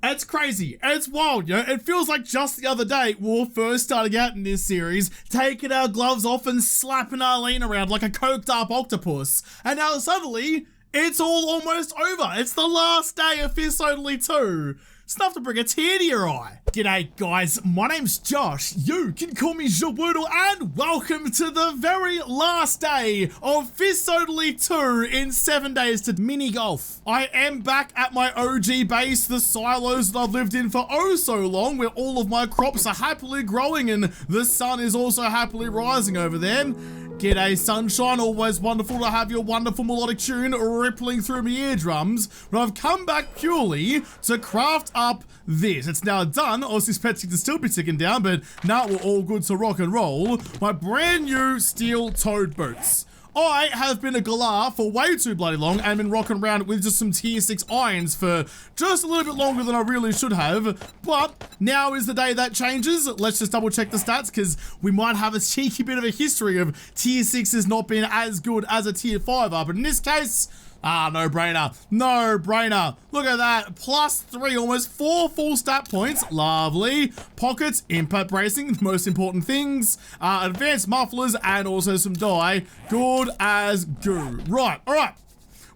It's crazy. It's wild, yo. It feels like just the other day we were first starting out in this series, taking our gloves off and slapping Arlene around like a coked up octopus. And now suddenly, it's all almost over. It's the last day of Fist Only 2. It's enough to bring a tear to your eye. G'day guys, my name's Josh. You can call me WOODLE, and welcome to the very last day of Fist Only 2 in 7 days to mini golf. I am back at my OG base, the silos that I've lived in for oh so long, where all of my crops are happily growing and the sun is also happily rising over there. G'day sunshine, always wonderful to have your wonderful melodic tune rippling through my eardrums, but I've come back purely to craft up this. It's now done, obviously expecting to still be ticking down, but now we're all good to rock and roll. My brand new steel-toed boots. I have been a galah for way too bloody long and been rocking around with just some tier 6 irons for just a little bit longer than I really should have, but now is the day that changes. Let's just double check the stats because we might have a cheeky bit of a history of tier 6s not being as good as a tier 5 up, but in this case, no brainer. No brainer. Look at that. +3, almost 4 full stat points. Lovely. Pockets, impact bracing, the most important things. Advanced mufflers, and also some dye. Good as goo. Right, alright.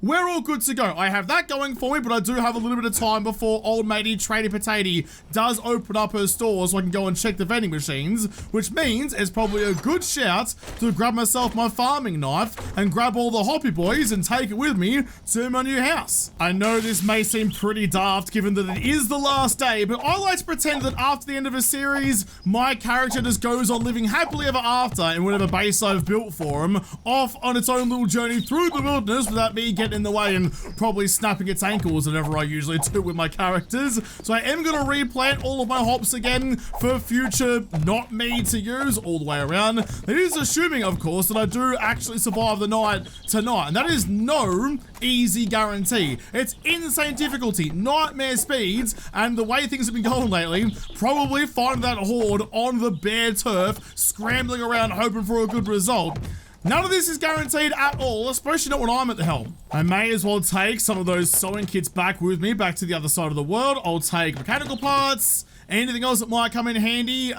We're all good to go. I have that going for me, but I do have a little bit of time before old matey Trady Potato does open up her store so I can go and check the vending machines, which means it's probably a good shout to grab myself my farming knife and grab all the hoppy boys and take it with me to my new house. I know this may seem pretty daft given that it is the last day, but I like to pretend that after the end of a series, my character just goes on living happily ever after in whatever base I've built for him, off on its own little journey through the wilderness without me getting in the way and probably snapping its ankles whenever I usually do with my characters. So I am going to replant all of my hops again for future not me to use all the way around. It is assuming, of course, that I do actually survive the night tonight, and that is no easy guarantee. It's insane difficulty, nightmare speeds, and the way things have been going lately, probably find that horde on the bare turf, scrambling around hoping for a good result. None of this is guaranteed at all, especially not when I'm at the helm. I may as well take some of those sewing kits back with me, back to the other side of the world. I'll take mechanical parts, anything else that might come in handy.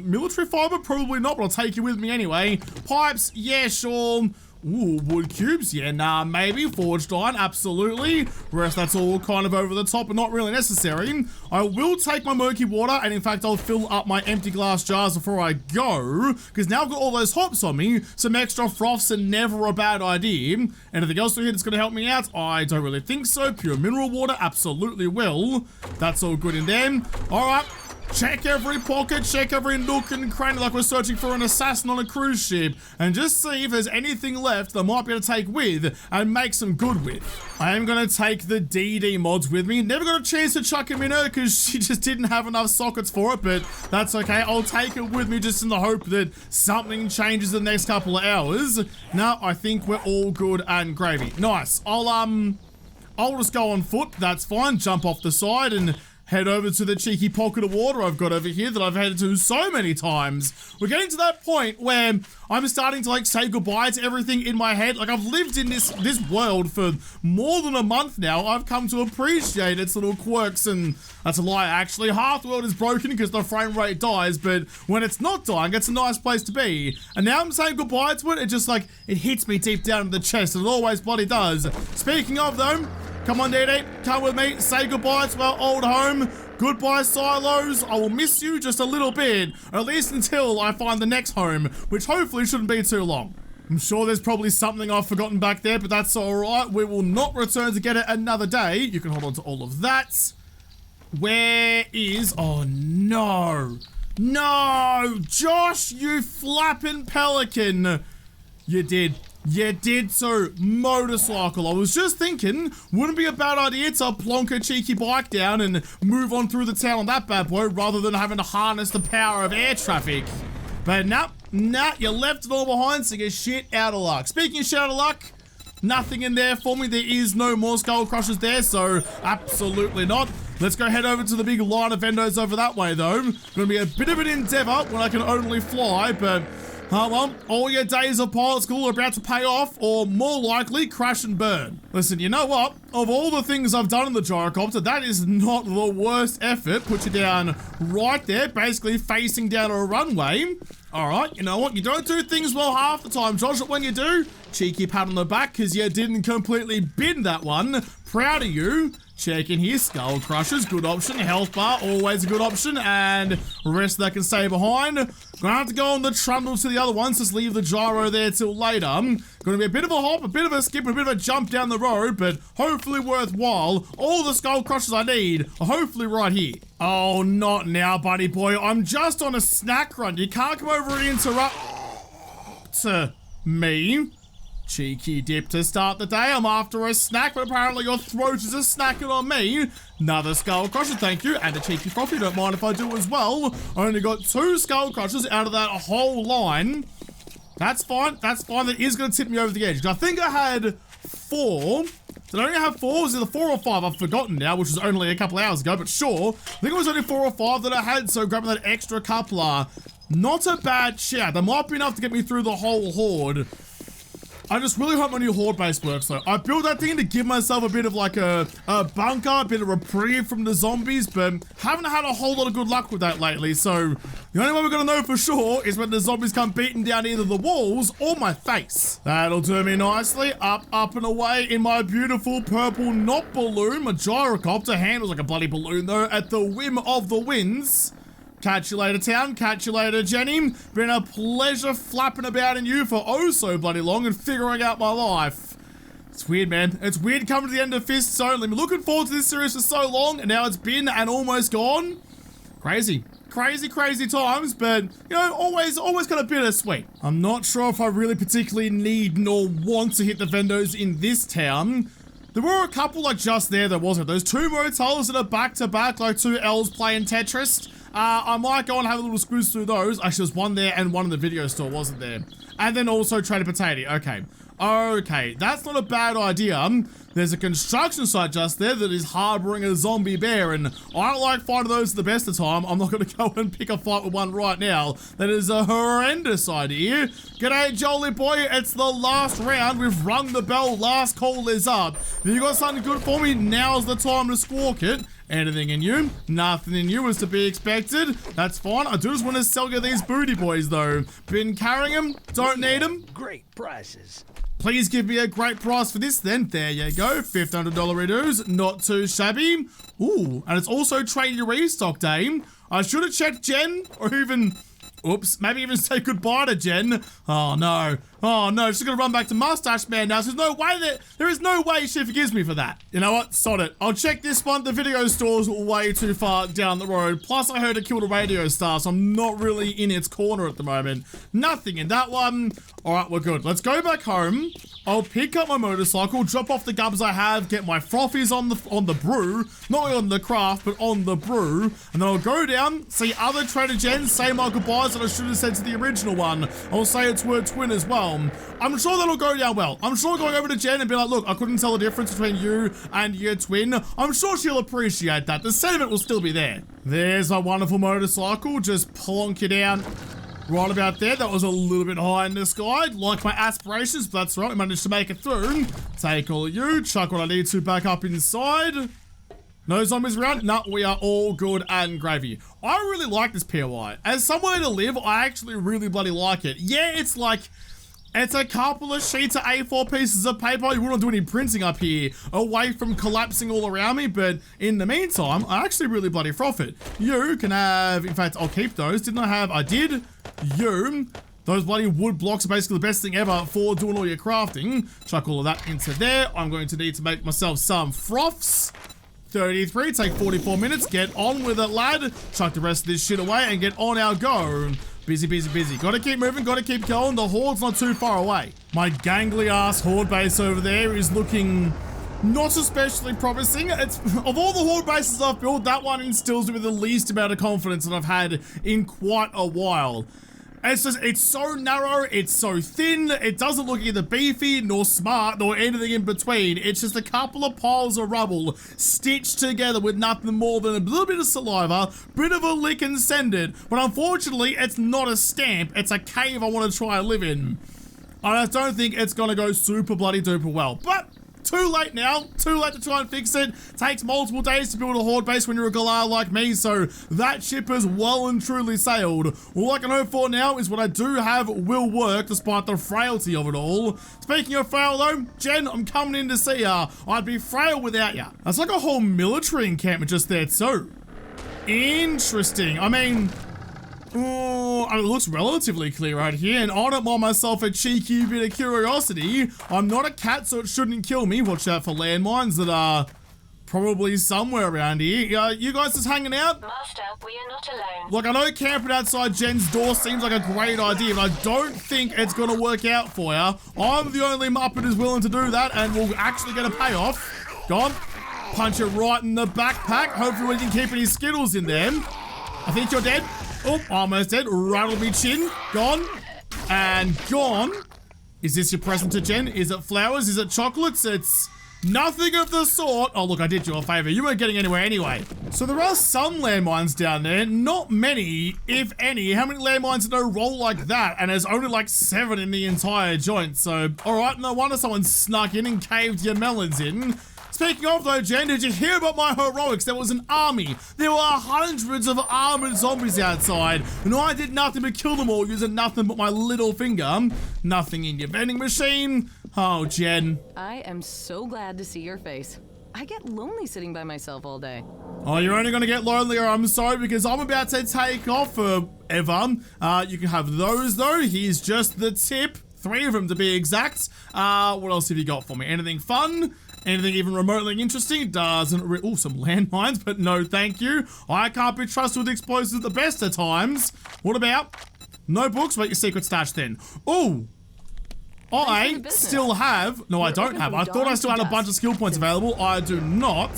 Military fiber, probably not, but I'll take it with me anyway. Pipes, yeah, sure. Ooh, wood cubes, yeah, nah, maybe. Forged iron, absolutely. Rest, that's all kind of over the top and not really necessary. I will take my murky water, and in fact, I'll fill up my empty glass jars before I go, because now I've got all those hops on me. Some extra froths are never a bad idea. Anything else here that's going to help me out? I don't really think so. Pure mineral water, absolutely will. That's all good in there. All right. Check every pocket, check every nook and cranny like we're searching for an assassin on a cruise ship, and just see if there's anything left that I might be able to take with and make some good with. I am going to take the DD mods with me. Never got a chance to chuck him in her because she just didn't have enough sockets for it, but that's okay. I'll take it with me just in the hope that something changes in the next couple of hours. Now, I think we're all good and gravy. Nice. I'll just go on foot. That's fine. Jump off the side and head over to the cheeky pocket of water I've got over here that I've headed to so many times. We're getting to that point where I'm starting to like say goodbye to everything in my head. Like I've lived in this world for more than a month now. I've come to appreciate its little quirks, and that's a lie actually. Half the world is broken because the frame rate dies, but when it's not dying, it's a nice place to be. And now I'm saying goodbye to it. It just like, it hits me deep down in the chest, and it always bloody does. Speaking of though, come on, DD, come with me, say goodbye to our old home. Goodbye, silos. I will miss you just a little bit, at least until I find the next home, which hopefully shouldn't be too long. I'm sure there's probably something I've forgotten back there, but that's all right. We will not return to get it another day. You can hold on to all of that. Where is... Oh, no. No! Josh, you flapping pelican. You did. You did so. Motorcycle. I was just thinking, wouldn't be a bad idea to plonk a cheeky bike down and move on through the town on that bad boy rather than having to harness the power of air traffic. But nah, you left it all behind, so get shit out of luck. Speaking of shit out of luck, nothing in there for me. There is no more skull crushers there, so absolutely not. Let's go head over to the big line of endos over that way though. Gonna be a bit of an endeavor when I can only fly, but Well, all your days of pilot school are about to pay off, or more likely, crash and burn. Listen, you know what? Of all the things I've done in the gyrocopter, that is not the worst effort. Put you down right there, basically facing down a runway. All right, you know what? You don't do things well half the time, Josh, but when you do, cheeky pat on the back because you didn't completely bin that one. Proud of you. Check in here, skull crushers, good option. Health bar, always a good option. And rest that can stay behind. Gonna have to go on the trundle to the other ones, just leave the gyro there till later. Gonna be a bit of a hop, a bit of a skip, a bit of a jump down the road, but hopefully worthwhile. All the skull crushers I need are hopefully right here. Oh, not now, buddy boy. I'm just on a snack run. You can't come over and interrupt me. Cheeky dip to start the day. I'm after a snack, but apparently your throat is a snacking on me. Another skull crusher, thank you. And a cheeky frothy, don't mind if I do as well. I only got 2 skull crushers out of that whole line. That's fine, that's fine. That is going to tip me over the edge. I think I had 4. Did I only have 4? Was it 4 or 5? I've forgotten now, which was only a couple hours ago, but sure. I think it was only 4 or 5 that I had, so grabbing that extra couple, not a bad shout. That might be enough to get me through the whole horde. I just really hope my new horde base works though. I built that thing to give myself a bit of like a bunker, a bit of reprieve from the zombies, but haven't had a whole lot of good luck with that lately. So the only way we're gonna know for sure is when the zombies come beating down either the walls or my face. That'll do me nicely. Up, up and away in my beautiful purple not balloon. My gyrocopter handles like a bloody balloon though at the whim of the winds. Catch you later, town. Catch you later, Jenny. Been a pleasure flapping about in you for oh so bloody long and figuring out my life. It's weird, man. It's weird coming to the end of Fists Only. I'm looking forward to this series for so long, and now it's been and almost gone. Crazy. Crazy, crazy times, but, you know, always kind of bittersweet. I'm not sure if I really particularly need nor want to hit the vendos in this town. There were a couple like just there wasn't. Those 2 motels that are back-to-back, like 2 elves playing Tetris. I might go and have a little squeeze through those. Actually, there's one there and one in the video store, wasn't there? And then also Trader Potato. Okay. Okay, that's not a bad idea. There's a construction site just there that is harboring a zombie bear, and I don't like fighting those at the best of time. I'm not going to go and pick a fight with one right now. That is a horrendous idea. G'day, Jolly boy. It's the last round. We've rung the bell. Last call is up. If you got something good for me, now's the time to squawk it. Anything in you? Nothing in you is to be expected. That's fine. I do just want to sell you these booty boys, though. Been carrying them. Don't need them. Great prices. Please give me a great price for this then. There you go. $1,500 redos. Not too shabby. Ooh, and it's also trade your restock day. I should have checked Jen, or even... Oops, maybe even say goodbye to Jen. Oh no. Oh no, she's gonna run back to Mustache Man now. So there is no way she forgives me for that. You know what? Sod it. I'll check this one. The video store's way too far down the road. Plus I heard it killed a radio star, so I'm not really in its corner at the moment. Nothing in that one. Alright, we're good. Let's go back home. I'll pick up my motorcycle, drop off the gubs I have, get my frothies on the brew, not on the craft, but on the brew, and then I'll go down, see other Trader Jens, say my goodbyes that I should have said to the original one. I'll say it to her twin as well. I'm sure that'll go down well. I'm sure going over to Jen and be like, look, I couldn't tell the difference between you and your twin. I'm sure she'll appreciate that. The sentiment will still be there. There's a wonderful motorcycle. Just plonk you down. Right about there. That was a little bit high in the sky. Like my aspirations, but that's right. We managed to make it through. Take all of you. Chuck what I need to back up inside. No zombies around? No, we are all good and gravy. I really like this POI. As somewhere to live, I actually really bloody like it. Yeah, it's like... It's a couple of sheets of A4 pieces of paper. You wouldn't do any printing up here away from collapsing all around me, but in the meantime, I actually really bloody profit. You can have, in fact, I'll keep those. Didn't I have? I did. You. Those bloody wood blocks are basically the best thing ever for doing all your crafting. Chuck all of that into there. I'm going to need to make myself some froths. 33, take 44 minutes. Get on with it, lad. Chuck the rest of this shit away and get on our go. Busy, busy, busy. Gotta keep moving, gotta keep going. The horde's not too far away. My gangly ass horde base over there is looking not especially promising. It's of all the horde bases I've built, that one instills me with the least amount of confidence that I've had in quite a while. It's so narrow, it's so thin, it doesn't look either beefy, nor smart, nor anything in between. It's just a couple of piles of rubble stitched together with nothing more than a little bit of saliva, bit of a lick and send it. But unfortunately, it's not a stamp, it's a cave I want to try and live in. I don't think it's gonna go super bloody duper well, but too late now, too late to try and fix it. Takes multiple days to build a horde base when you're a Galar like me, so that ship has well and truly sailed. All I can hope for now is what I do have will work despite the frailty of it all. Speaking of frail though, Jen, I'm coming in to see ya. I'd be frail without ya. That's like a whole military encampment just there too. Interesting. I mean, it looks relatively clear right here, and I don't mind myself a cheeky bit of curiosity. I'm not a cat, so it shouldn't kill me. Watch out for landmines that are probably somewhere around here. You guys just hanging out? Master, we are not alone. Look, I know camping outside Jen's door seems like a great idea, but I don't think it's going to work out for you. I'm the only Muppet who's willing to do that, and we'll actually get a payoff. Go on. Punch it right in the backpack. Hopefully we can keep any Skittles in there. I think you're dead. Oh, almost dead. Rattle me chin. Gone. And gone. Is this your present to Jen? Is it flowers? Is it chocolates? It's nothing of the sort. Oh, look, I did you a favor. You weren't getting anywhere anyway. So there are some landmines down there. Not many, if any. How many landmines do roll like that? And there's only like 7 in the entire joint. So, all right, no wonder someone snuck in and caved your melons in. Speaking of though, Jen, did you hear about my heroics? There was an army. There were hundreds of armored zombies outside, and I did nothing but kill them all using nothing but my little finger. Nothing in your vending machine. Oh, Jen. I am so glad to see your face. I get lonely sitting by myself all day. Oh, you're only gonna get lonelier, I'm sorry, because I'm about to take off forever. You can have those though. Here's just the tip. 3 of them to be exact. What else have you got for me? Anything fun? Anything even remotely interesting? Doesn't some landmines, but no thank you. I can't be trusted with explosives at the best of times. What about no books? Wait, your secret stash then. Oh, I still have, no I don't have. I thought I still had a bunch of skill points available. I do not.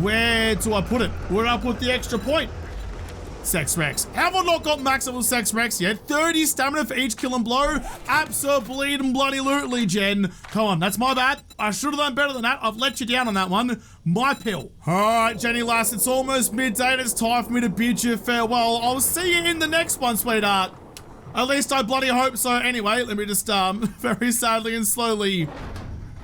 Where do I put it? Where do I put the extra point? Sex Rex. Have I not got maximum Sex Rex yet? 30 stamina for each kill and blow. Absolutely bloody lootly, Jen. Come on, that's my bad. I should have done better than that. I've let you down on that one. My pill. All right, Jenny lass, it's almost midday. It's time for me to bid you farewell. I'll see you in the next one, sweetheart. At least I bloody hope so. Anyway, let me just very sadly and slowly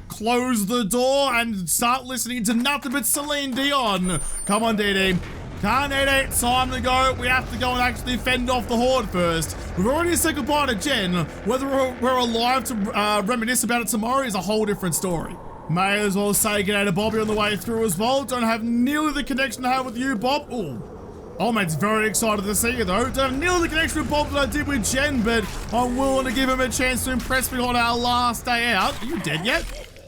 close the door and start listening to nothing but Celine Dion. Come on, Dee Dee. Can't eat it, time to go. We have to go and actually fend off the horde first. We've already said goodbye to Jen. Whether we're alive to reminisce about it tomorrow is a whole different story. May as well say g'day to Bobby on the way through as well. Don't have nearly the connection I have with you, Bob. Ooh. Oh, mate's very excited to see you though. Don't have nearly the connection with Bob that I did with Jen, but I'm willing to give him a chance to impress me on our last day out. Are you dead yet?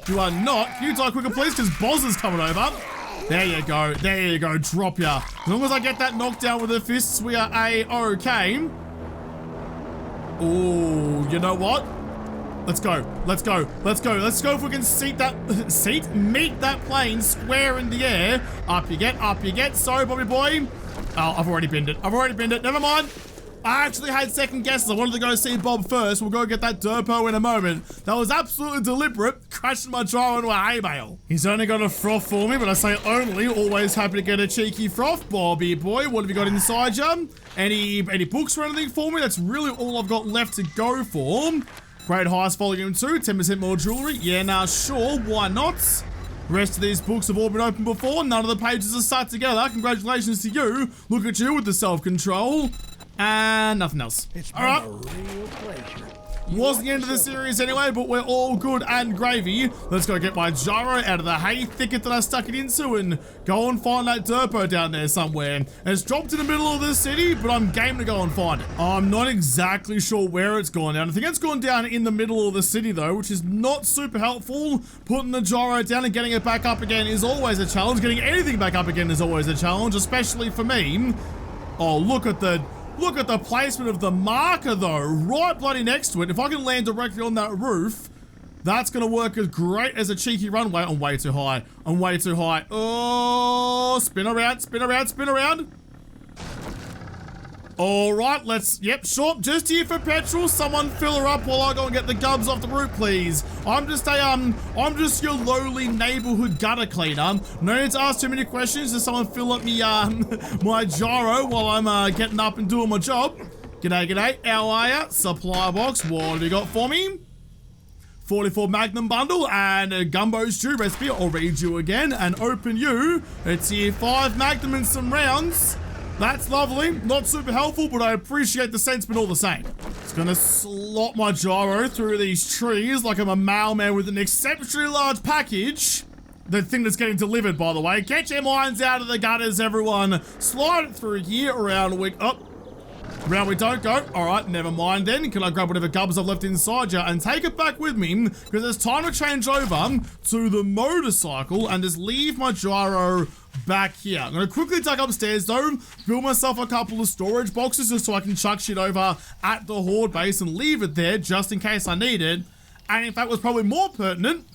You are not. Can you die quicker, please? Because Boz is coming over. There you go. There you go. Drop ya. As long as I get that knocked down with the fists, we are A-okay. Oh, you know what? Let's go. Let's go. Let's go. Let's go if we can meet that plane square in the air. Up you get. Up you get. Sorry, Bobby boy. Oh, I've already binned it. I've already binned it. Never mind. I actually had second guesses. I wanted to go see Bob first. We'll go get that derpo in a moment. That was absolutely deliberate. Crashing my gyro into a hay bale. He's only got a froth for me, but I say only. Always happy to get a cheeky froth. Bobby boy, what have you got inside you? Any books or anything for me? That's really all I've got left to go for. Great Heist Volume 2, 10% more jewelry. Yeah, nah, sure, why not? The rest of these books have all been opened before. None of the pages are stuck together. Congratulations to you. Look at you with the self-control. And nothing else. It's been a real pleasure. Wasn't the end of the series anyway, but we're all good and gravy. Let's go get my gyro out of the hay thicket that I stuck it into and go and find that derpo down there somewhere. It's dropped in the middle of the city, but I'm game to go and find it. I'm not exactly sure where it's gone down. I think it's gone down in the middle of the city though, which is not super helpful. Putting the gyro down and getting it back up again is always a challenge. Getting anything back up again is always a challenge, especially for me. Oh, look at the placement of the marker though, right bloody next to it. If I can land directly on that roof, that's gonna work as great as a cheeky runway. I'm way too high. I'm way too high. Oh, spin around, spin around, spin around. All right, yep, sure, just here for petrol. Someone fill her up while I go and get the gubs off the roof, please. I'm just your lowly neighborhood gutter cleaner. No need to ask too many questions. Just someone fill up me, my gyro while I'm, getting up and doing my job. G'day, how are ya? Supply box, what have you got for me? 44 Magnum bundle and a gumbo stew recipe. I'll read you again and open you. It's here 5 Magnum and some rounds. That's lovely. Not super helpful, but I appreciate the sentiment all the same. Just gonna slot my gyro through these trees like I'm a mailman with an exceptionally large package. The thing that's getting delivered, by the way. Get your minds out of the gutters, everyone. Slide it through here around around we don't go. All right, never mind then. Can I grab whatever gubs I've left inside you and take it back with me? Because it's time to change over to the motorcycle and just leave my gyro back here. I'm going to quickly duck upstairs though, build myself a couple of storage boxes just so I can chuck shit over at the horde base and leave it there just in case I need it. And in fact, what's probably more pertinent,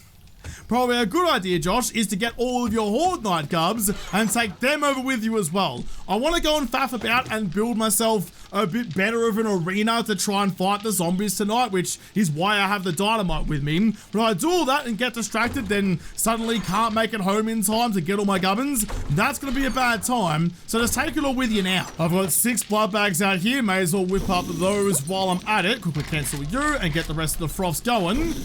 probably a good idea, Josh, is to get all of your Horde Night gubs and take them over with you as well. I want to go and faff about and build myself a bit better of an arena to try and fight the zombies tonight, which is why I have the dynamite with me. But if I do all that and get distracted, then suddenly can't make it home in time to get all my gubbins, that's going to be a bad time. So just take it all with you now. I've got 6 blood bags out here. May as well whip up those while I'm at it. Quickly cancel you and get the rest of the froths going.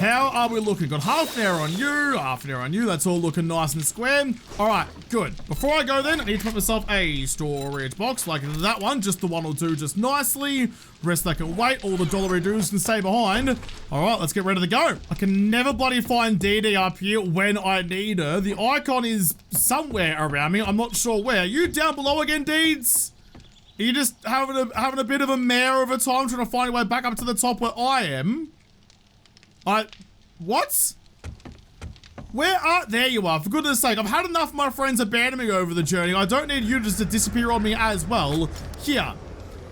How are we looking? Got half an hour on you, half an hour on you. That's all looking nice and square. All right, good. Before I go then, I need to make myself a storage box like that one. Just the one will do just nicely. Rest that can wait. All the dollary dues can stay behind. All right, let's get ready to go. I can never bloody find DD up here when I need her. The icon is somewhere around me. I'm not sure where. Are you down below again, Deeds? Are you just having a bit of a mare of a time trying to find your way back up to the top where I am? What? There you are, for goodness sake. I've had enough of my friends abandoning me over the journey. I don't need you just to disappear on me as well. Here,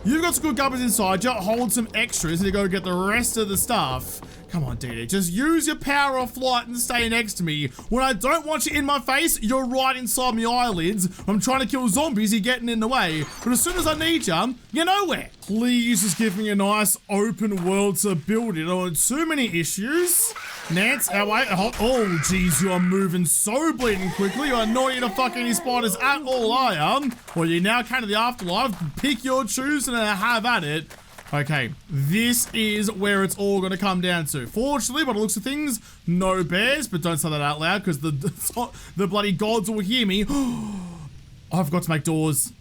you've got some good gubbins inside you. Hold some extras to go get the rest of the stuff. Come on, DD, just use your power of flight and stay next to me. When I don't want you in my face, you're right inside my eyelids. I'm trying to kill zombies, you're getting in the way. But as soon as I need you, you're nowhere. Please just give me a nice open world to build it. I don't want too many issues. Nance, oh geez, you are moving so bleeding quickly. You are not here to fuck any spiders at all, are you? Well, you now came to the afterlife. Pick your choose and have at it. Okay, this is where it's all going to come down to. Fortunately, by the looks of things, no bears, but don't say that out loud because the bloody gods will hear me. I've got to make doors.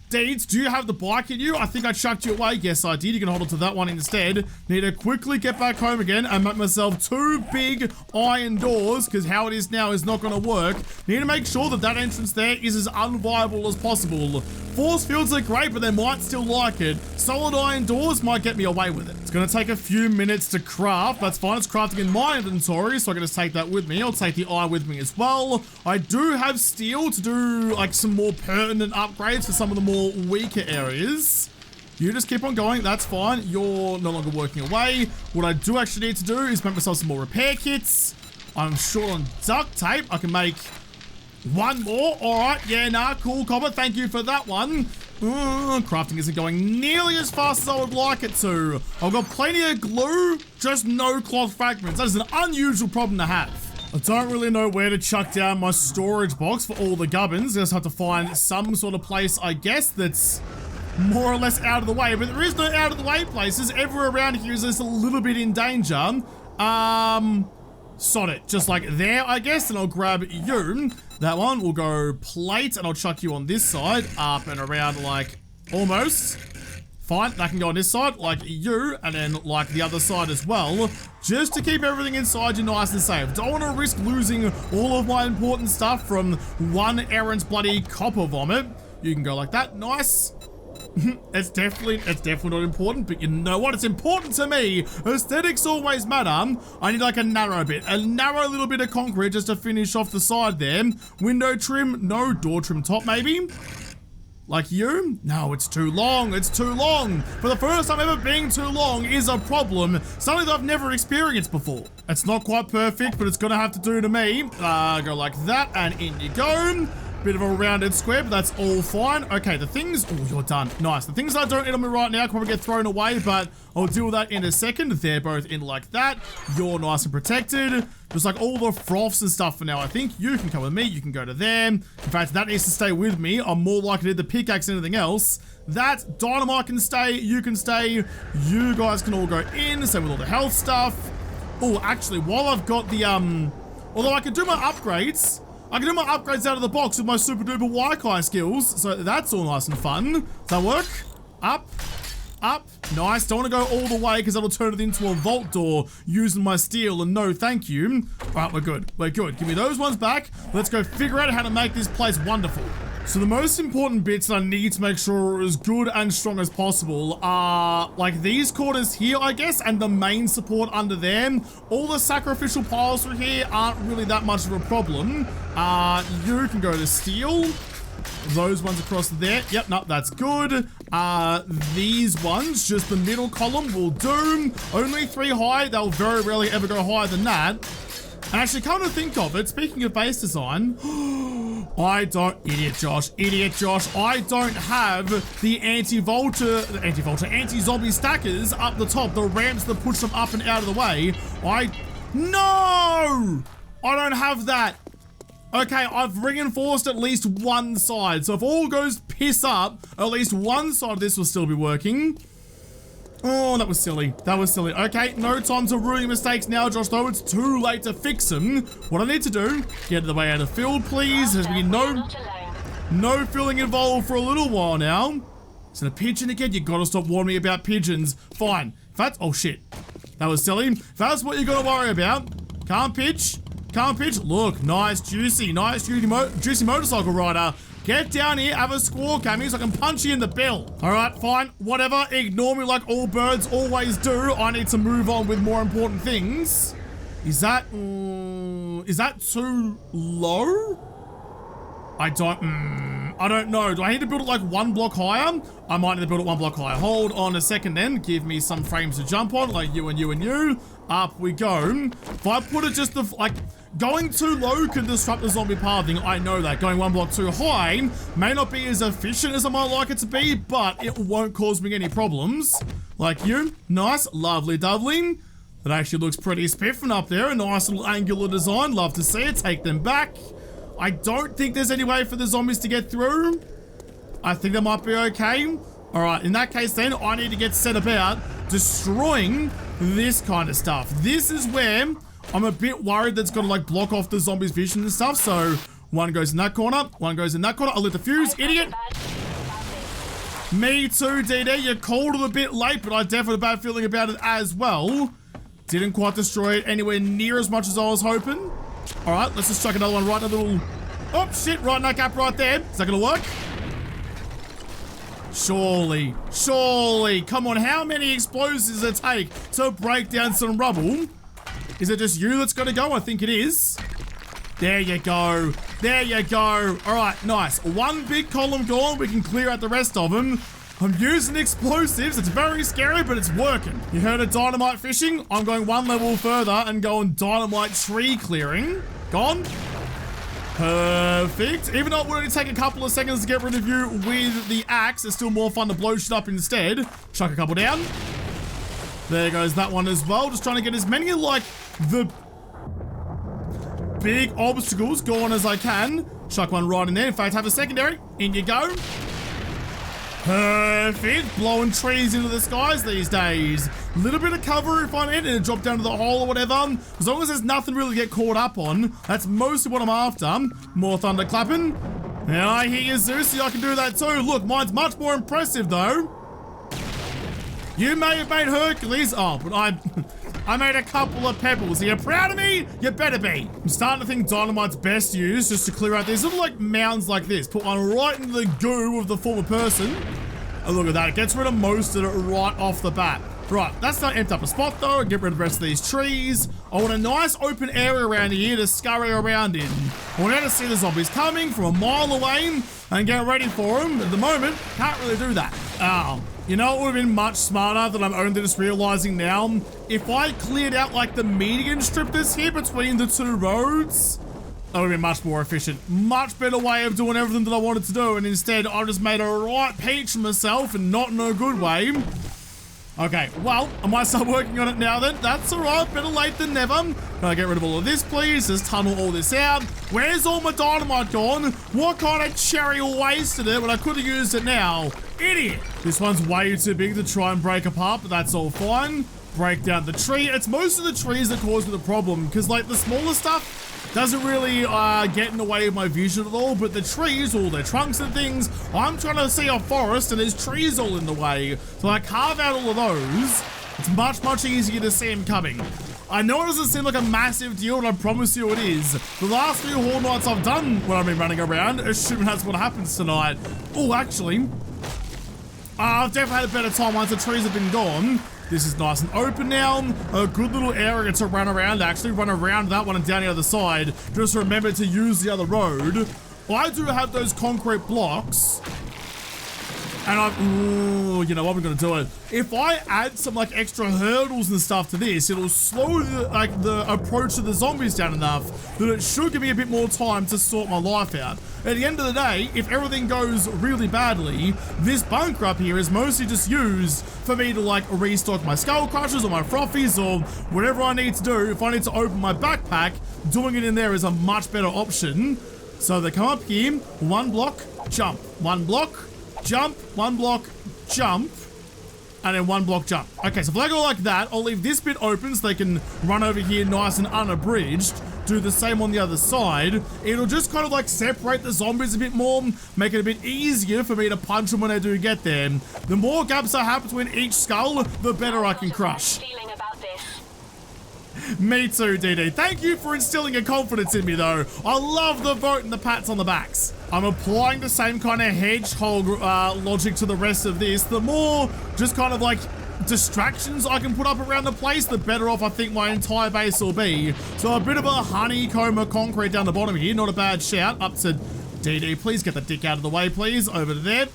Deeds, do you have the bike in you? I think I chucked you away. Yes, I did. You can hold on to that one instead. Need to quickly get back home again and make myself 2 big iron doors because how it is now is not going to work. Need to make sure that that entrance there is as unviable as possible. Force fields are great, but they might still like it. Solid iron doors might get me away with it. It's going to take a few minutes to craft. That's fine. It's crafting in my inventory, so I can just take that with me. I'll take the eye with me as well. I do have steel to do like some more pertinent upgrades for some of the more weaker areas. You just keep on going. That's fine. You're no longer working away. What I do actually need to do is make myself some more repair kits. I'm short on duct tape. I can make 1 more. All right. Yeah, nah, cool, Cobbit. Thank you for that one. Crafting isn't going nearly as fast as I would like it to. I've got plenty of glue, just no cloth fragments. That is an unusual problem to have. I don't really know where to chuck down my storage box for all the gubbins. I just have to find some sort of place, I guess, that's more or less out of the way. But there is no out of the way places. Everywhere around here is just a little bit in danger. Sod it. Just like there, I guess. And I'll grab you. That one will go plate. And I'll chuck you on this side. Up and around like almost. Fine. That can go on this side like you. And then like the other side as well. Just to keep everything inside you nice and safe. Don't want to risk losing all of my important stuff from one errant bloody copper vomit. You can go like that. Nice. It's definitely not important, but you know what? It's important to me. Aesthetics always matter. I need like a narrow little bit of concrete just to finish off the side there. Window trim, no. Door trim top maybe. Like you? No, it's too long. It's too long. For the first time ever, being too long is a problem. Something that I've never experienced before. It's not quite perfect, but it's gonna have to do to me. Go like that, and in you go. Bit of a rounded square, but that's all fine. Okay, the things... Oh, you're done. Nice. The things I don't need on me right now can probably get thrown away, but I'll deal with that in a second. They're both in like that. You're nice and protected. Just like all the froths and stuff for now, I think. You can come with me. You can go to them. In fact, that needs to stay with me. I'm more likely to hit the pickaxe than anything else. That dynamite can stay. You can stay. You guys can all go in. Same with all the health stuff. Oh, actually, while I've got the, although I can do my upgrades, I can do my upgrades out of the box with my super duper Wi-Fi skills, so that's all nice and fun. Does that work? Up, up, nice. Don't want to go all the way because that'll turn it into a vault door using my steel, and no thank you. All right, we're good, we're good. Give me those ones back. Let's go figure out how to make this place wonderful. So the most important bits that I need to make sure are as good and strong as possible are like these corners here, I guess, and the main support under them. All the sacrificial piles through here aren't really that much of a problem. You can go to steel. Those ones across there. Yep, no, that's good. These ones, just the middle column will do. Only 3 high. They'll very rarely ever go higher than that. And actually, come to think of it, speaking of base design, idiot Josh, I don't have the anti-zombie stackers up the top, the ramps that push them up and out of the way. No! I don't have that. Okay, I've reinforced at least one side, so if all goes piss up, at least one side of this will still be working. Oh, that was silly. That was silly. Okay, no time to ruin mistakes now, Josh, though. It's too late to fix them. What I need to do, get the way out of field, please. There's been no filling involved for a little while now. Is it a pigeon again? You gotta stop warning me about pigeons. Fine. If that's... Oh, shit. That was silly. If that's what you gotta worry about, can't pitch. Can't pitch. Look, nice, juicy motorcycle rider. Get down here, have a squawk at me so I can punch you in the bill. All right, fine, whatever. Ignore me like all birds always do. I need to move on with more important things. Is that too low? I don't know. Do I need to build it like 1 block higher? I might need to build it 1 block higher. Hold on a second then. Give me some frames to jump on, like you and you and you. Up we go. If I put it just going too low can disrupt the zombie pathing. I know that. Going 1 block too high may not be as efficient as I might like it to be, but it won't cause me any problems. Like you. Nice. Lovely dovely. That actually looks pretty spiffing up there. A nice little angular design. Love to see it. Take them back. I don't think there's any way for the zombies to get through. I think that might be okay. All right, in that case then, I need to get set about destroying this kind of stuff. This is where I'm a bit worried that's gonna like block off the zombies' vision and stuff. So one goes in that corner, one goes in that corner. I'll lit the fuse, idiot. Me too, DD. You called it a bit late, but I definitely have a bad feeling about it as well. Didn't quite destroy it anywhere near as much as I was hoping. All right, let's just chuck another one right in a little... Oh, shit, right in that gap right there. Is that gonna work? Surely, surely. Come on, how many explosives does it take to break down some rubble? Is it just you that's gonna go? I think it is. There you go. There you go. All right, nice. 1 big column gone. We can clear out the rest of them. I'm using explosives. It's very scary, but it's working. You heard of dynamite fishing? I'm going 1 level further and going dynamite tree clearing. Gone. Perfect. Even though it would only take a couple of seconds to get rid of you with the axe, it's still more fun to blow shit up instead. Chuck a couple down. There goes that one as well. Just trying to get as many, like, the big obstacles going as I can. Chuck one right in there. In fact, have a secondary. In you go. Perfect. Blowing trees into the skies these days. A little bit of cover if I need it, drop down to the hole or whatever. As long as there's nothing really to get caught up on, that's mostly what I'm after. More thunder clapping. Yeah, I hear you, Zeus. I can do that too. Look, mine's much more impressive though. You may have made Hercules. Oh, but I made a couple of pebbles. Are you proud of me? You better be. I'm starting to think dynamite's best used just to clear out these little like mounds like this. Put one right into the goo of the former person. Oh, look at that. It gets rid of most of it right off the bat. Right, that's not empty up a spot though. Get rid of the rest of these trees. I want a nice open area around here to scurry around in. I want to see the zombies coming from a mile away and get ready for them. At the moment, can't really do that. Oh. You know, it would have been much smarter than I'm only just realizing now. If I cleared out like the median strip that's here between the 2 roads, That would be much more efficient. Much better way of doing everything that I wanted to do, and instead I just made a right peach of myself, and not in a good way. Okay, well, I might start working on it now then. That's alright, better late than never. Can I get rid of all of this, please? Just tunnel all this out. Where's all my dynamite gone? What kind of cherry wasted it when I could have used it now? Idiot! This one's way too big to try and break apart, but that's all fine. Break down the tree. It's most of the trees that cause me the problem, because like the smaller stuff doesn't really get in the way of my vision at all, but the trees, all their trunks and things, I'm trying to see a forest and there's trees all in the way. So I carve out all of those. It's much, much easier to see them coming. I know it doesn't seem like a massive deal, and I promise you it is. The last few Horde nights I've done when I've been running around, assuming that's what happens tonight. Oh, actually, I've definitely had a better time once the trees have been gone. This is nice and open now. A good little area to run around, actually. Run around that one and down the other side. Just remember to use the other road. I do have those concrete blocks. And ooh, you know what, we're gonna do it. If I add some like extra hurdles and stuff to this, it'll slow the approach to the zombies down enough that it should give me a bit more time to sort my life out. At the end of the day, if everything goes really badly, this bunker up here is mostly just used for me to like restock my skull crushers or my frothies or whatever I need to do. If I need to open my backpack, doing it in there is a much better option. So they come up here, one block, jump, one block, jump, one block, jump, and then one block jump. Okay, so if I go like that, I'll leave this bit open so they can run over here nice and unabridged. Do the same on the other side. It'll just kind of like separate the zombies a bit more, make it a bit easier for me to punch them when I do get there. The more gaps I have between each skull, the better I can crush. Me too, DD. Thank you for instilling a confidence in me, though. I love the vote and the pats on the backs. I'm applying the same kind of hedgehog logic to the rest of this. The more just kind of like distractions I can put up around the place, the better off I think my entire base will be. So a bit of a honeycomb of concrete down the bottom here. Not a bad shout. Up to DD. Please get the dick out of the way, please. Over to there.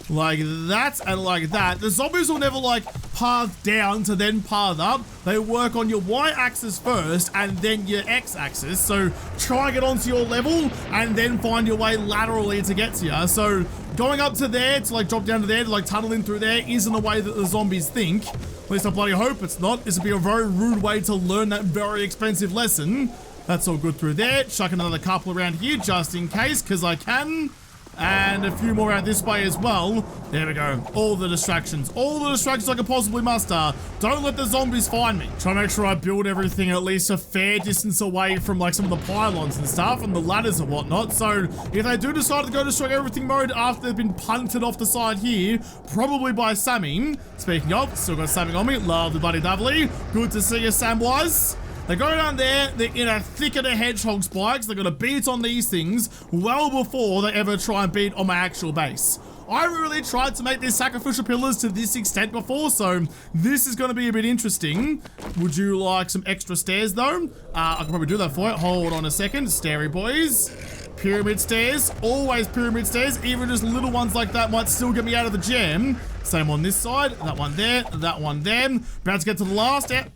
Like that and like that. The zombies will never like path down to then path up. They work on your y-axis first and then your x-axis. So try and get onto your level and then find your way laterally to get to you. So going up to there to like drop down to there to like tunnel in through there isn't a way that the zombies think. At least I bloody hope it's not. This would be a very rude way to learn that very expensive lesson. That's all good through there. Chuck another couple around here just in case, because I can. And a few more out this way as well. There we go. All the distractions I could possibly muster. Don't let the zombies find me. Try to make sure I build everything at least a fair distance away from like some of the pylons and stuff and the ladders and whatnot. So if they do decide to go destroy everything mode after they've been punted off the side here, probably by Sammy. Speaking of, still got Sammy on me. Lovely buddy lovely. Good to see you, Samwise. They go down there, they're in a thicket of hedgehog spikes. They're going to beat on these things well before they ever try and beat on my actual base. I really tried to make these sacrificial pillars to this extent before, so this is going to be a bit interesting. Would you like some extra stairs, though? I can probably do that for you. Hold on a second. Stairy boys. Pyramid stairs. Always pyramid stairs. Even just little ones like that might still get me out of the jam. Same on this side. That one there. That one there. About to get to the last. Yeah.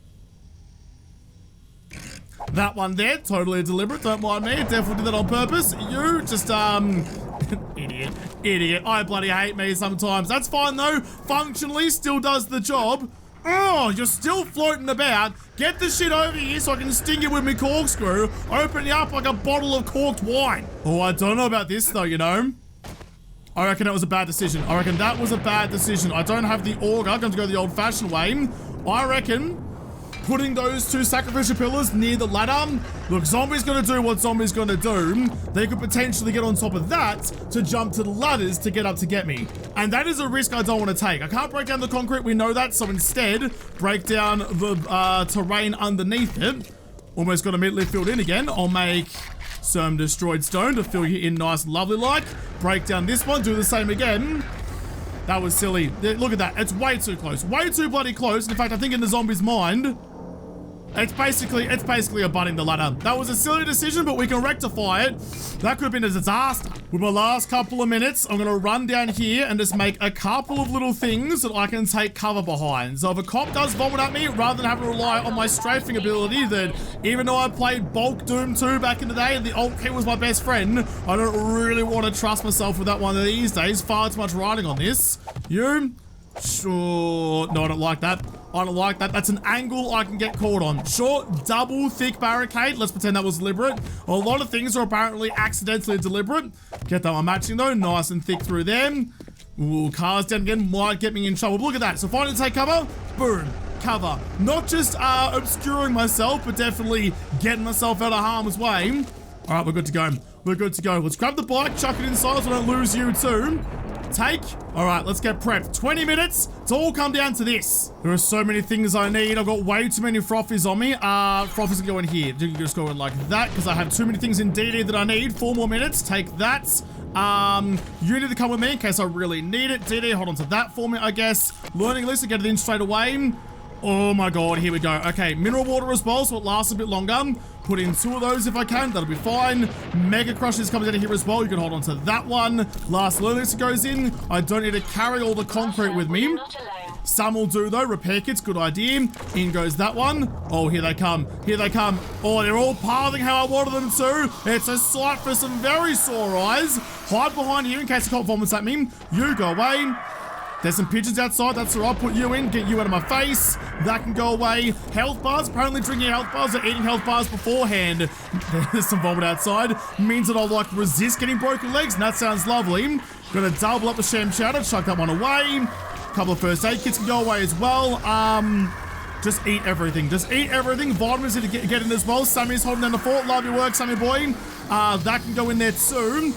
That one there, totally deliberate, don't mind me, definitely did that on purpose. You just, idiot. I bloody hate me sometimes. That's fine though, functionally still does the job. Oh, you're still floating about. Get the shit over here so I can sting you with me corkscrew, open you up like a bottle of corked wine. Oh, I don't know about this though, you know. I reckon that was a bad decision. I don't have the auger, I'm going to go the old fashioned way. I reckon putting those two sacrificial pillars near the ladder. Look, zombies gonna do what zombies gonna do. They could potentially get on top of that to jump to the ladders to get up to get me. And that is a risk I don't want to take. I can't break down the concrete, we know that, so instead, break down the terrain underneath it. Almost got immediately filled in again. I'll make some destroyed stone to fill you in nice and lovely like. Break down this one, do the same again. That was silly. Look at that, it's way too close. Way too bloody close. In fact, I think in the zombie's mind, It's basically abutting the ladder. That was a silly decision, but we can rectify it. That could have been a disaster. With my last couple of minutes, I'm gonna run down here and just make a couple of little things that I can take cover behind. So if a cop does vomit at me, rather than having to rely on my strafing ability, that even though I played Bulk Doom 2 back in the day and the alt key was my best friend, I don't really want to trust myself with that one these days. Far too much riding on this. You? Sure. No, I don't like that. I don't like that. That's an angle I can get caught on. Sure, double thick barricade. Let's pretend that was deliberate. A lot of things are apparently accidentally deliberate. Get that one matching though. Nice and thick through them. Ooh, cars down again might get me in trouble. But look at that. So if I need to take cover, boom, cover. Not just obscuring myself, but definitely getting myself out of harm's way. All right, we're good to go. We're good to go. Let's grab the bike, chuck it inside so I don't lose you too. Take. All right, let's get prepped. 20 minutes. It's all come down to this. There are so many things I need. I've got way too many frothies on me. Frothies can go in here. You can just go in like that because I have too many things in DD that I need. 4 more minutes. Take that. You need to come with me in case I really need it. DD, hold on to that for me, I guess. Learning list to get it in straight away. Oh my god, here we go. Okay, mineral water as well, so it lasts a bit longer. Put in 2 of those if I can, that'll be fine. Mega Crushers comes out of here as well, you can hold on to that one. Last learning list goes in. I don't need to carry all the concrete with me. Some will do though, repair kits, good idea. In goes that one. Oh, here they come, here they come. Oh, they're all pathing how I wanted them to. It's a sight for some very sore eyes. Hide behind here in case the cop vomits at me. You go away. There's some pigeons outside, that's all right, put you in, get you out of my face. That can go away. Health bars, apparently drinking health bars or eating health bars beforehand. There's some vomit outside. Means that I'll like resist getting broken legs, and that sounds lovely. Gonna double up the sham chowder, chuck that one away. Couple of first aid kits can go away as well. Just eat everything, just eat everything. Vitamins need to get in as well. Sammy's holding down the fort, love your work, Sammy boy. That can go in there too.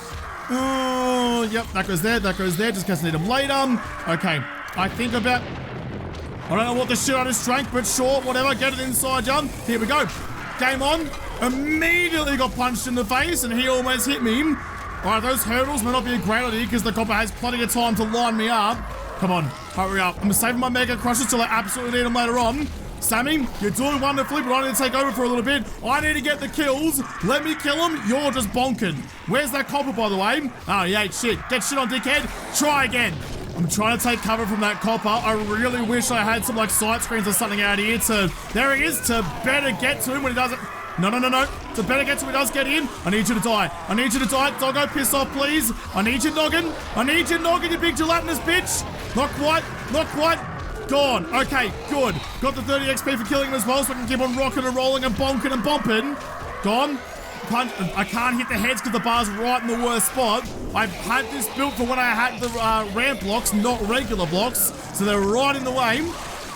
Oh, yep, that goes there, just in case I need them later. Okay, I think about... I don't know what the shit I just drank, but sure, whatever, get it inside, John. Here we go. Game on. Immediately got punched in the face, and he almost hit me. Alright, those hurdles may not be a great idea, because the copper has plenty of time to line me up. Come on, hurry up. I'm saving my Mega Crushers till I absolutely need them later on. Sammy, you're doing wonderfully, but I need to take over for a little bit. I need to get the kills. Let me kill him. You're just bonking. Where's that copper, by the way? Oh, he ate shit. Get shit on, dickhead. Try again. I'm trying to take cover from that copper. I really wish I had some, like, sight screens or something out here to... There he is, to better get to him when he doesn't... No. To better get to him when he does get in. I need you to die. I need you to die. Doggo, piss off, please. I need your noggin. I need your noggin, you big gelatinous bitch. Not quite. Not quite. Gone. Okay, good. Got the 30 XP for killing him as well, so I can keep on rocking and rolling and bonking and bumping. Gone. Punch. I can't hit the heads because the bar's right in the worst spot. I've had this built for when I had the ramp blocks, not regular blocks, so they're right in the way.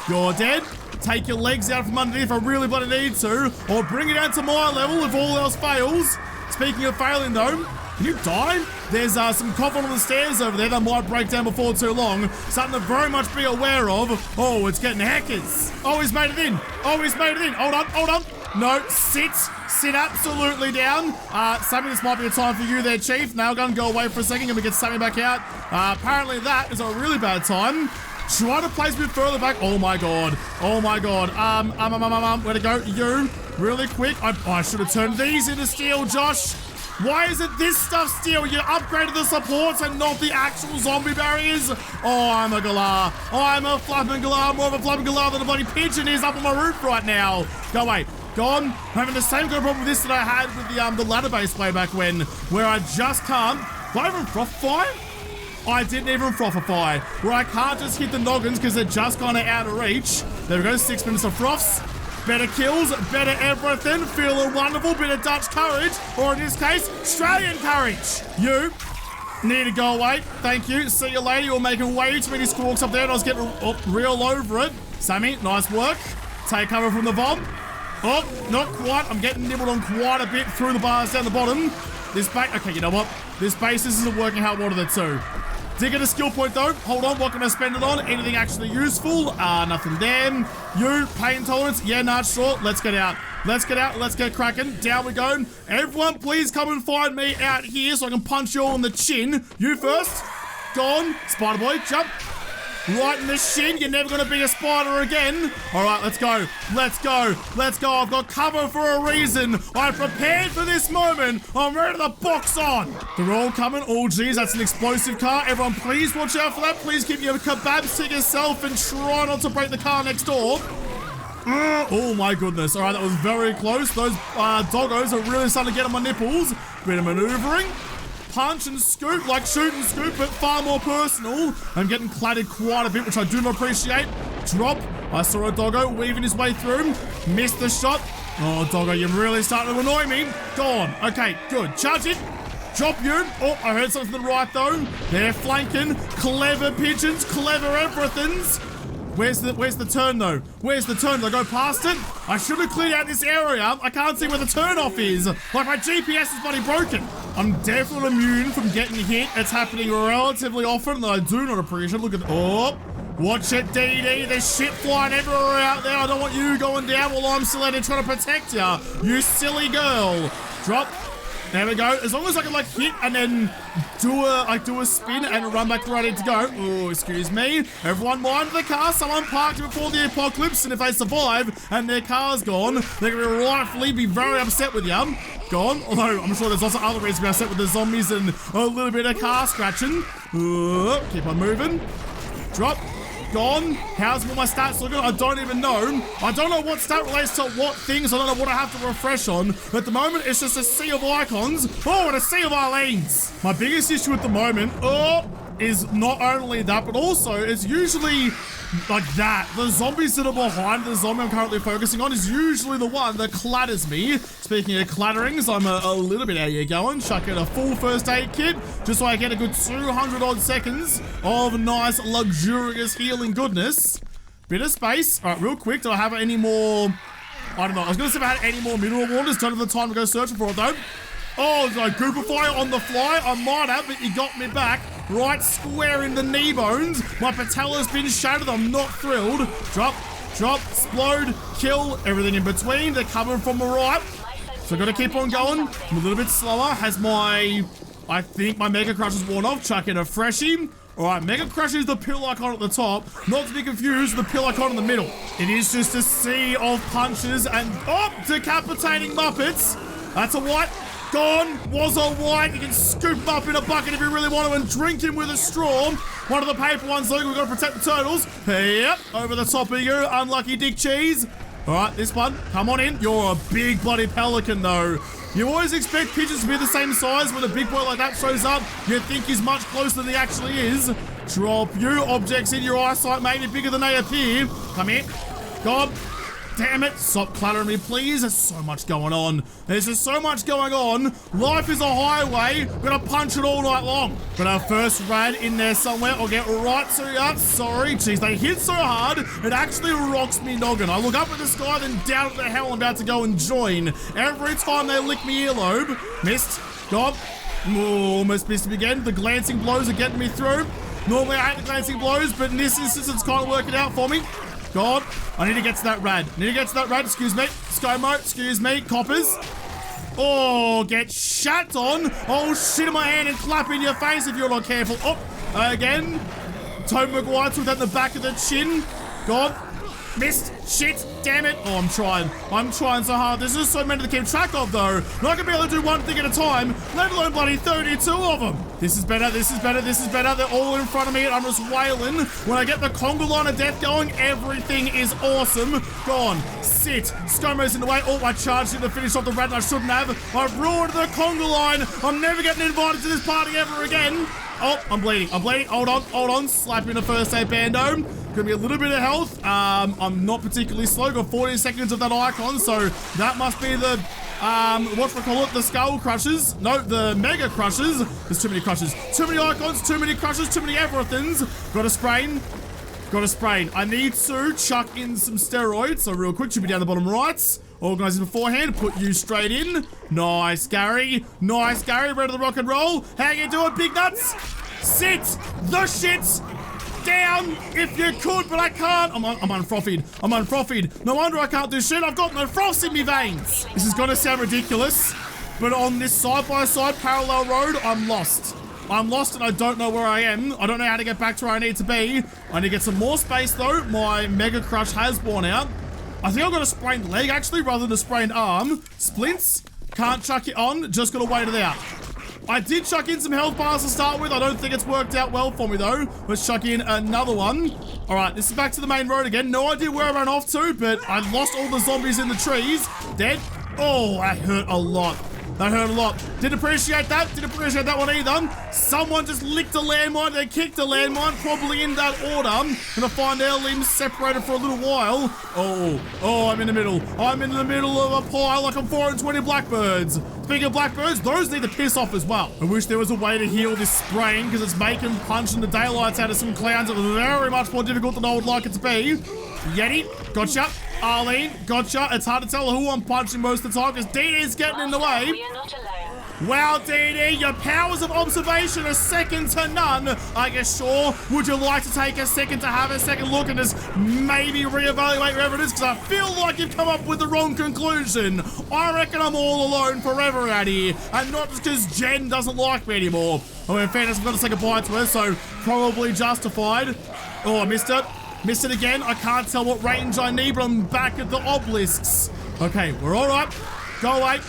You're dead. Take your legs out from underneath if I really bloody need to, or bring it down to my level if all else fails. Speaking of failing though, can you die? There's some coffin on the stairs over there that might break down before too long. Something to very much be aware of. Oh, it's getting hackers. Oh, he's made it in. Oh, he's made it in. Hold on. No, sit absolutely down. Sammy, this might be a time for you there, Chief. Now gonna go away for a second and we get Sammy back out. Apparently that is a really bad time. Try to place a bit further back. Oh my god. Where to go? You, really quick. I should have turned these into steel, Josh. Why isn't this stuff steel? You upgraded the supports and not the actual zombie barriers. Oh, I'm a galah. I'm a flapping galah. More of a flapping galah than a bloody pigeon is up on my roof right now. Go away. Gone. I'm having the same kind of problem with this that I had with the ladder base way back when, where I just can't. Did I even Fortify? I didn't even Fortify, where I can't just hit the noggins because they're just kind of out of reach. There we go, 6 minutes of froths. Better kills, better everything, feeling wonderful, bit of Dutch courage, or in this case, Australian courage. You need to go away, thank you. See you later, you're making way too many squawks up there and I was getting real over it. Sammy, nice work. Take cover from the bomb. Oh, not quite, I'm getting nibbled on quite a bit through the bars down the bottom. This base, okay, you know what? This base isn't working how I wanted it to. Did get a skill point though. Hold on, what can I spend it on? Anything actually useful? Nothing there. You, pain tolerance? Yeah, nah, sure. Let's get out. Let's get cracking. Down we go. Everyone, please come and find me out here so I can punch you all in the chin. You first. Gone. Spider boy, jump. right in the shin. You're never gonna be a spider again. All right, let's go. Let's go. Let's go. I've got cover for a reason. I prepared for this moment. I'm ready to box on. They're all coming. Oh, geez, that's an explosive car. Everyone, please watch out for that. Please keep your kebabs to yourself and try not to break the car next door. Oh my goodness. All right, that was very close. Those doggos are really starting to get on my nipples. Bit of maneuvering. Punch and scoop, like shoot and scoop, but far more personal. I'm getting clattered quite a bit, which I do not appreciate. Drop. I saw a doggo weaving his way through. Missed the shot. Oh, doggo, you're really starting to annoy me. Gone. Okay, good. Charge it. Drop you. Oh, I heard something to the right, though. They're flanking. Clever pigeons. Clever everythings. Where's the turn, though? Where's the turn? Did I go past it? I should have cleared out this area. I can't see where the turn off is. Like, my GPS is bloody broken. I'm definitely immune from getting hit. It's happening relatively often that I do not appreciate. Look at the... Oh, watch it, DD. There's shit flying everywhere out there. I don't want you going down while I'm still out there trying to protect you. You silly girl. Drop. There we go. As long as I can like hit and then do a spin and run back to where I need to go. Oh, excuse me. Everyone mind the car. Someone parked it before the apocalypse, and if they survive and their car's gone, they're gonna rightfully be very upset with you. Gone. Although I'm sure there's also other reasons to be upset with the zombies and a little bit of car scratching. Keep on moving. Drop. Gone. How's all my stats looking? I don't even know. I don't know what stat relates to what things. I don't know what I have to refresh on. But at the moment, it's just a sea of icons. Oh, and a sea of Eileens. My biggest issue at the moment, is not only that, but also it's usually like that. The zombies that are behind the zombie I'm currently focusing on is usually the one that clatters me. Speaking of clatterings, I'm a little bit out here going. Chuck in a full first aid kit just so I get a good 200 odd seconds of nice, luxurious healing goodness. Bit of space. All right, real quick, do I have any more? I don't know. I was going to see if I had any more mineral waters. Don't have the time to go searching for it, though. Oh, did I goopify on the fly? I might have, but you got me back. Right square in the knee bones. My patella's been shattered. I'm not thrilled. Drop, explode, kill, everything in between. They're coming from the right. So I gotta keep on going. I'm a little bit slower. Has I think my Mega Crush is worn off. Chuck in a freshie. Alright, Mega Crush is the pill icon at the top. Not to be confused with the pill icon in the middle. It is just a sea of punches and, decapitating Muppets. That's a white. Gone. Was a white. You can scoop him up in a bucket if you really want to and drink him with a straw. One of the paper ones, though. We've got to protect the turtles. Yep. Over the top of you, unlucky dick cheese. Alright, this one. Come on in. You're a big bloody pelican, though. You always expect pigeons to be the same size. When a big boy like that shows up, you think he's much closer than he actually is. Drop you. Objects in your eyesight may be bigger than they appear. Come here. God damn it. Stop clattering me, please. There's so much going on. There's just so much going on. Life is a highway. We're gonna punch it all night long. Got our first rad in there somewhere. I'll get right to you. Sorry. Jeez, they hit so hard, it actually rocks me noggin. I look up at the sky, then down at the hell I'm about to go and join. Every time they lick me earlobe. Missed. God. Almost missed him again. The glancing blows are getting me through. Normally I hate the glancing blows, but in this instance it's kind of working out for me. God, I need to get to that rad. Excuse me. ScoMo, excuse me. Coppers. Oh, get shat on. Oh, shit in my hand and clap in your face if you're not careful. Oh, again. Tobey Maguire took that in the back of the chin. God. Missed. Shit. Damn it. Oh, I'm trying so hard. There's just so many to keep track of, though. Not gonna be able to do one thing at a time, let alone bloody 32 of them. This is better. They're all in front of me and I'm just wailing. When I get the conga line of death going, everything is awesome. Gone. Sit. ScoMo's in the way. Oh, I charged in to finish off the rat and I shouldn't have. I've ruined the conga line. I'm never getting invited to this party ever again. Oh, I'm bleeding. Hold on. Slap in a first aid bando. Gonna be a little bit of health. I'm not particularly slow. Got 14 seconds of that icon, so that must be the, the skull crushes. No, the mega crushes. There's too many crushes. Too many icons, too many crushes, too many everythings. Got a sprain. I need to chuck in some steroids. So real quick, should be down the bottom right. Organize it beforehand, put you straight in. Nice, Gary. Ready to rock and roll. How you doing, big nuts? Sit the shit down if you could, but I can't. I'm unfrothed. No wonder I can't do shit. I've got no froth in me veins. This is gonna sound ridiculous, but on this side-by-side parallel road, I'm lost. I'm lost and I don't know where I am. I don't know how to get back to where I need to be. I need to get some more space though. My Mega Crush has worn out. I think I've got a sprained leg actually rather than a sprained arm. Splints. Can't chuck it on. Just gotta wait it out. I did chuck in some health bars to start with. I don't think it's worked out well for me though. Let's chuck in another one. All right, this is back to the main road again. No idea where I ran off to, but I lost all the zombies in the trees. Dead. Oh, that hurt a lot. That hurt a lot. Didn't appreciate that. Didn't appreciate that one either. Someone just licked a landmine. They kicked a landmine, probably in that order. Gonna find our limbs separated for a little while. Oh, I'm in the middle. I'm in the middle of a pile like I'm 420 blackbirds. Speaking of blackbirds, those need to piss off as well. I wish there was a way to heal this spraying because it's making punching the daylights out of some clowns very much more difficult than I would like it to be. Yeti, gotcha. Arlene, gotcha. It's hard to tell who I'm punching most of the time because DD's getting in the way. We are not alone. Wow, DD, your powers of observation are second to none. I guess sure. Would you like to take a second to have a second look and just maybe reevaluate wherever it is? Because I feel like you've come up with the wrong conclusion. I reckon I'm all alone forever out here. And not just because Jen doesn't like me anymore. Oh, in fairness, I've got to say goodbye to her, so probably justified. Oh, I missed it. Missed it again. I can't tell what range I need, but I'm back at the obelisks. Okay, we're all right. Go away.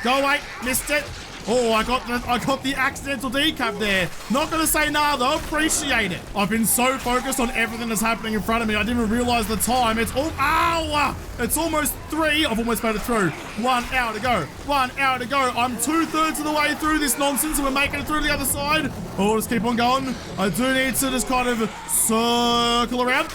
Go away. Missed it. Oh, I got the accidental decap there. Not gonna say nah though. Appreciate it. I've been so focused on everything that's happening in front of me. I didn't even realize the time. It's all ow! It's almost 3. I've almost made it through. 1 hour to go. 1 hour to go. I'm 2/3 of the way through this nonsense, and we're making it through the other side. Oh, let's keep on going. I do need to just kind of circle around.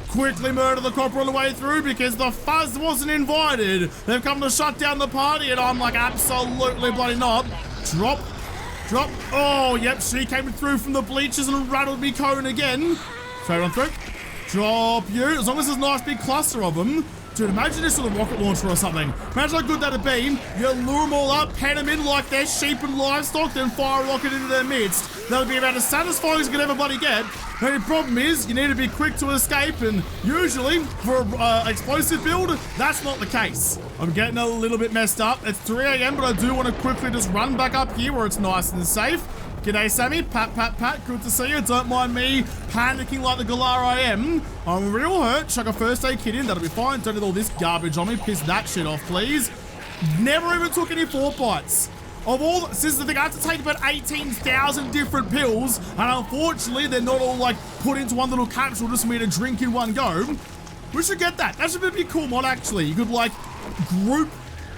Quickly murder the copper on the way through because the fuzz wasn't invited. They've come to shut down the party and I'm like, absolutely bloody not. Drop. Drop. Oh, yep, she came through from the bleachers and rattled me cone again. Straight on through. Drop you. As long as there's a nice big cluster of them. Dude, imagine this with a rocket launcher or something. Imagine how good that'd be. You lure them all up, pen them in like they're sheep and livestock, then fire a rocket into their midst. That'll be about as satisfying as you can ever bloody get. The only problem is, you need to be quick to escape, and usually, for an explosive build, that's not the case. I'm getting a little bit messed up. It's 3 AM, but I do want to quickly just run back up here where it's nice and safe. G'day, Sammy. Pat, pat, pat. Good to see you. Don't mind me panicking like the galar I am. I'm real hurt. Chuck a first aid kit in. That'll be fine. Don't need all this garbage on me. Piss that shit off, please. Never even took any fort bites. Of all, this is the thing, I have to take about 18,000 different pills, and unfortunately, they're not all like put into one little capsule just for me to drink in one go. We should get that. That should be a cool mod, actually. You could like group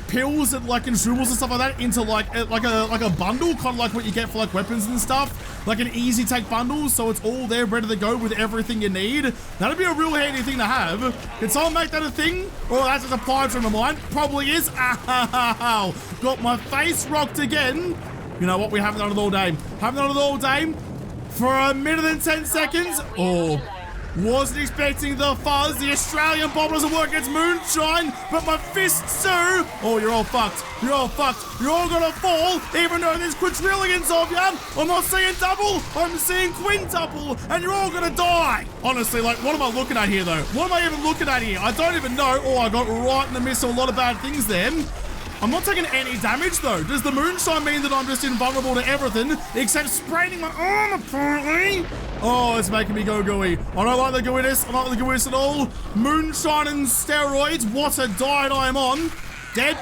pills and like consumables and stuff like that into like a bundle, kind of like what you get for like weapons and stuff, like an easy take bundle, so it's all there ready to go with everything you need. That'd be a real handy thing to have. Can someone make that a thing? Or that's just a pipe from my mind? Probably is. Ow! Got my face rocked again. You know what? We haven't done it all day. Haven't done it all day. For 1 minute and 10 seconds. Oh. Wasn't expecting the fuzz. The Australian bomb doesn't work against moonshine, but my fists do. Oh, you're all fucked. You're all fucked. You're all gonna fall, even though there's quadrillions of you. I'm not seeing double. I'm seeing quintuple, and you're all gonna die. Honestly, like, what am I looking at here, though? What am I even looking at here? I don't even know. Oh, I got right in the midst of a lot of bad things then. I'm not taking any damage, though. Does the moonshine mean that I'm just invulnerable to everything except spraining my arm, apparently? Oh, it's making me go gooey. I don't like the gooiness. I don't like the gooiness at all. Moonshine and steroids. What a diet I am on. Dead.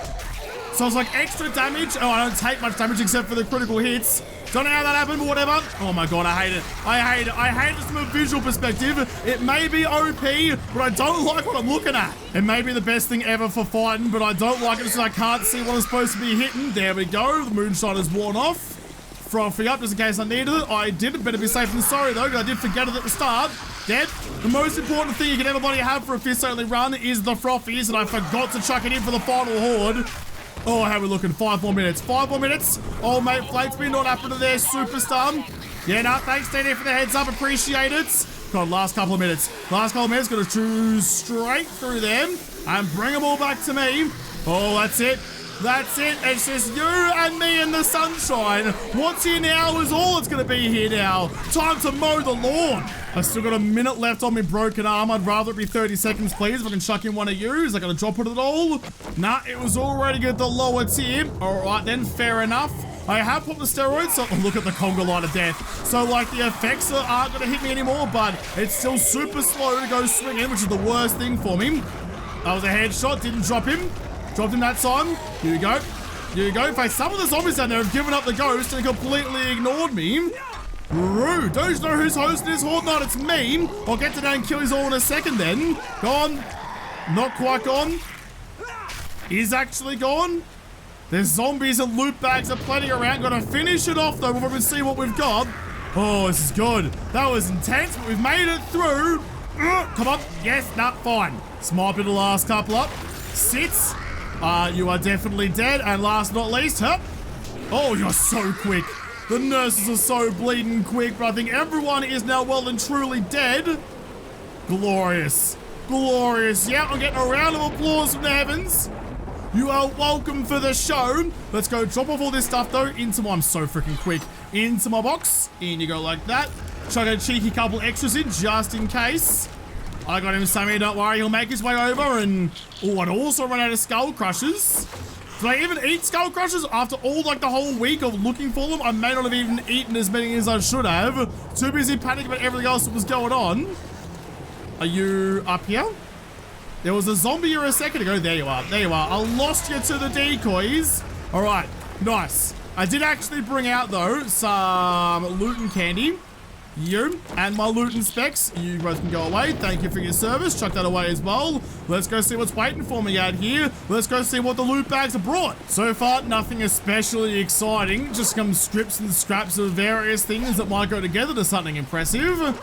So it's like extra damage. Oh, I don't take much damage except for the critical hits. Don't know how that happened, but whatever. Oh my god, I hate it. I hate it. I hate it from a visual perspective. It may be OP, but I don't like what I'm looking at. It may be the best thing ever for fighting, but I don't like it because I can't see what I'm supposed to be hitting. There we go. The moonshine is worn off. Frothy up just in case I needed it. I did. Better be safe than sorry though, because I did forget it at the start. Dead. The most important thing you can ever have for a fist-only run is the frothies, and I forgot to chuck it in for the final horde. Oh, how are we looking? 5 more minutes. 5 more minutes. Oh, mate, Flatesby not happening there, superstar. Yeah, no, thanks, DD, for the heads up. Appreciate it. God, last couple of minutes. Last couple of minutes. Gonna choose straight through them and bring them all back to me. Oh, that's it. That's it. It's just you and me in the sunshine. What's here now is all that's going to be here now. Time to mow the lawn. I've still got a minute left on my broken arm. I'd rather it be 30 seconds, please. If I can chuck in one of you. Is I going to drop it at all? Nah, it was already at the lower tier. All right, then. Fair enough. I have popped the steroids, so look at the conga line of death. So like the effects aren't gonna hit me anymore, but it's still super slow to go swinging, which is the worst thing for me. That was a headshot, didn't drop him. Dropped him that time. Here you go. Here you go. In fact, some of the zombies down there have given up the ghost and completely ignored me. Rude. Don't you know who's hosting this horde? Not, it's me. I'll get to that and kill his all in a second then. Gone. Not quite gone. Is actually gone. There's zombies and loot bags are plenty around. Gotta finish it off though before we see what we've got. Oh, this is good. That was intense, but we've made it through. Come on. Yes, not fine. Smart bit of last couple up. Sits. You are definitely dead. And last but not least, huh? Oh, you're so quick. The nurses are so bleeding quick, but I think everyone is now well and truly dead. Glorious. Glorious. Yeah, I'm getting a round of applause from the heavens. You are welcome for the show. Let's go drop off all this stuff though into my, I'm so freaking quick, into my box. In you go like that. Chuck a cheeky couple extras in just in case. I got him, Sammy, don't worry, he'll make his way over. And, oh, I'd also run out of skull crushers. Did I even eat skull crushers after all, like the whole week of looking for them? I may not have even eaten as many as I should have. Too busy panicking about everything else that was going on. Are you up here? There was a zombie here a second ago. There you are. There you are. I lost you to the decoys. All right. Nice. I did actually bring out, though, some loot and candy. You and my loot and specs. You both can go away. Thank you for your service. Chuck that away as well. Let's go see what's waiting for me out here. Let's go see what the loot bags have brought. So far, nothing especially exciting. Just some strips and scraps of various things that might go together to something impressive.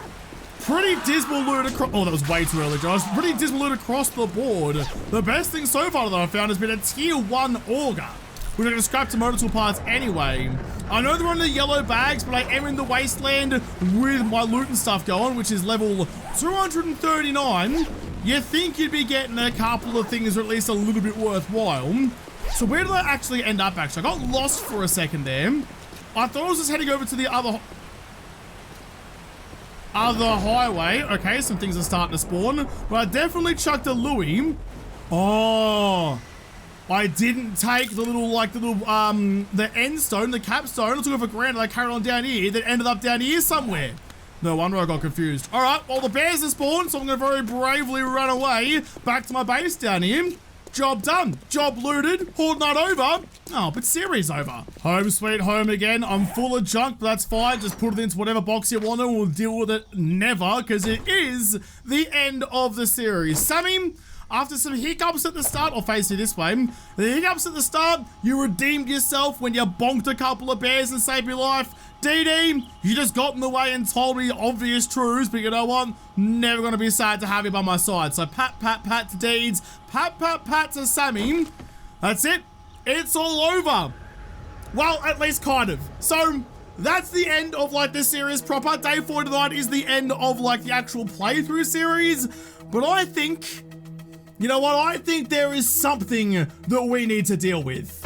Pretty dismal loot across, oh, that was way too early, Josh. Pretty dismal loot across the board. The best thing so far that I've found has been a tier 1 auger, which I'm gonna scrap some motor tool parts anyway. I know they're on the yellow bags, but I am in the wasteland with my loot and stuff going, which is level 239. You think you'd be getting a couple of things, or at least a little bit worthwhile. So where did I actually end up, actually? I got lost for a second there. I thought I was just heading over to the other highway. Okay, some things are starting to spawn, but I definitely chucked a Louis. Oh, I didn't take the little, like, the end stone, the capstone. I took it for granted. I carried on down here, then ended up down here somewhere. No wonder I got confused. All right, well, the bears are spawned, so I'm gonna very bravely run away back to my base down here. Job done. Job looted. Horde not over. Oh, but series over. Home sweet home again. I'm full of junk, but that's fine. Just put it into whatever box you want and we'll deal with it never, because it is the end of the series. Sammy, after some hiccups at the start, I'll face you this way. The hiccups at the start, you redeemed yourself when you bonked a couple of bears and saved your life. DD, you just got in the way and told me obvious truths, but you know what? Never gonna be sad to have you by my side. So pat, pat, pat to Deeds, pat, pat, pat to Sammy. That's it. It's all over. Well, at least kind of. So that's the end of like this series proper. Day 49 is the end of like the actual playthrough series. But I think, you know what? I think there is something that we need to deal with.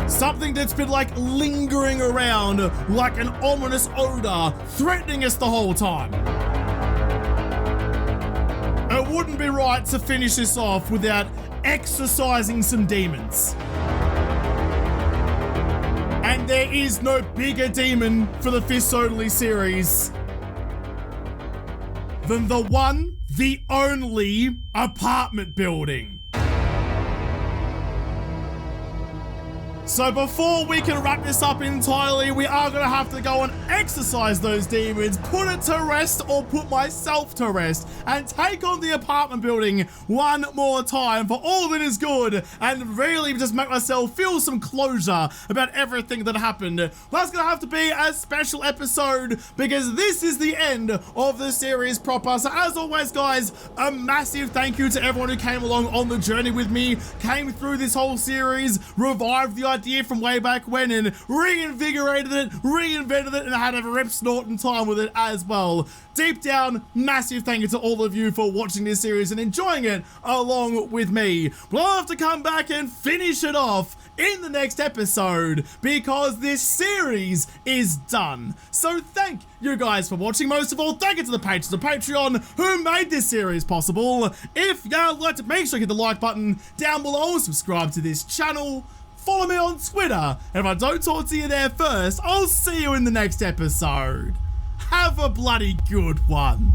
Something that's been like lingering around like an ominous odor, threatening us the whole time. It wouldn't be right to finish this off without exorcising some demons. And there is no bigger demon for the Fist Only series than the one, the only apartment building. So before we can wrap this up entirely, we are going to have to go and exercise those demons, put it to rest, or put myself to rest, and take on the apartment building one more time for all that is good, and really just make myself feel some closure about everything that happened. That's going to have to be a special episode, because this is the end of the series proper. So as always, guys, a massive thank you to everyone who came along on the journey with me, came through this whole series, revived the idea from way back when and reinvigorated it, reinvented it, and I had a rip snorting time with it as well. Deep down, massive thank you to all of you for watching this series and enjoying it along with me. But I'll have to come back and finish it off in the next episode because this series is done. So thank you guys for watching. Most of all, thank you to the patrons of Patreon who made this series possible. If you'd like to, make sure you hit the like button down below, subscribe to this channel, follow me on Twitter. And if I don't talk to you there first, I'll see you in the next episode. Have a bloody good one.